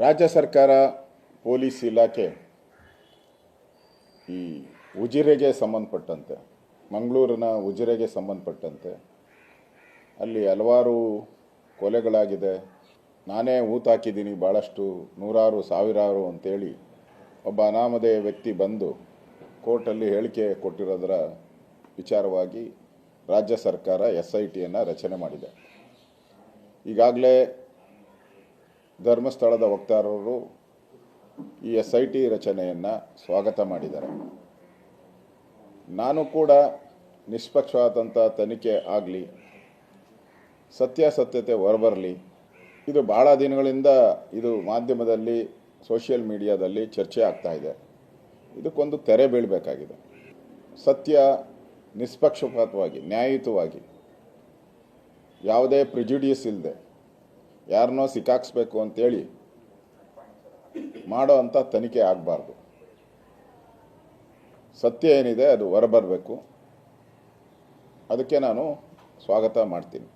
ರಾಜ್ಯ ಸರ್ಕಾರ ಪೊಲೀಸ್ ಇಲಾಖೆ ಈ ಉಜಿರೆಗೆ ಸಂಬಂಧಪಟ್ಟಂತೆ ಮಂಗಳೂರಿನ ಉಜಿರೆಗೆ ಸಂಬಂಧಪಟ್ಟಂತೆ ಅಲ್ಲಿ ಹಲವಾರು ಕೊಲೆಗಳಾಗಿದೆ. ನಾನೇ ಹೂತಾಕಿದ್ದೀನಿ ಭಾಳಷ್ಟು ನೂರಾರು ಸಾವಿರಾರು ಅಂತೇಳಿ ಒಬ್ಬ ಅನಾಮಧೇಯ ವ್ಯಕ್ತಿ ಬಂದು ಕೋರ್ಟಲ್ಲಿ ಹೇಳಿಕೆ ಕೊಟ್ಟಿರೋದರ ವಿಚಾರವಾಗಿ ರಾಜ್ಯ ಸರ್ಕಾರ SITಯನ್ನು ರಚನೆ ಮಾಡಿದೆ. ಈಗಾಗಲೇ ಧರ್ಮಸ್ಥಳದ ವಕ್ತಾರರು ಈ SIT ರಚನೆಯನ್ನು ಸ್ವಾಗತ ಮಾಡಿದ್ದಾರೆ. ನಾನು ಕೂಡ ನಿಷ್ಪಕ್ಷಪಾತ ತನಿಖೆ ಆಗಲಿ, ಸತ್ಯಾಸತ್ಯತೆ ಹೊರಬರಲಿ. ಇದು ಭಾಳ ದಿನಗಳಿಂದ ಇದು ಮಾಧ್ಯಮದಲ್ಲಿ ಸೋಷಿಯಲ್ ಮೀಡಿಯಾದಲ್ಲಿ ಚರ್ಚೆ ಆಗ್ತಾ ಇದೆ. ಇದಕ್ಕೊಂದು ತೆರೆ ಬೀಳಬೇಕಾಗಿದೆ. ಸತ್ಯ ನಿಷ್ಪಕ್ಷಪಾತವಾಗಿ ನ್ಯಾಯಯುತವಾಗಿ ಯಾವುದೇ ಪ್ರಿಜುಡಿಯಸ್ ಇಲ್ಲದೆ ಯಾರನ್ನೋ ಸಿಕ್ಕಾಕ್ಸ್ಬೇಕು ಅಂತೇಳಿ ಮಾಡೋ ಅಂಥ ತನಿಖೆ ಆಗಬಾರ್ದು. ಸತ್ಯ ಏನಿದೆ ಅದು ಹೊರಬರಬೇಕು. ಅದಕ್ಕೆ ನಾನು ಸ್ವಾಗತ ಮಾಡ್ತೀನಿ.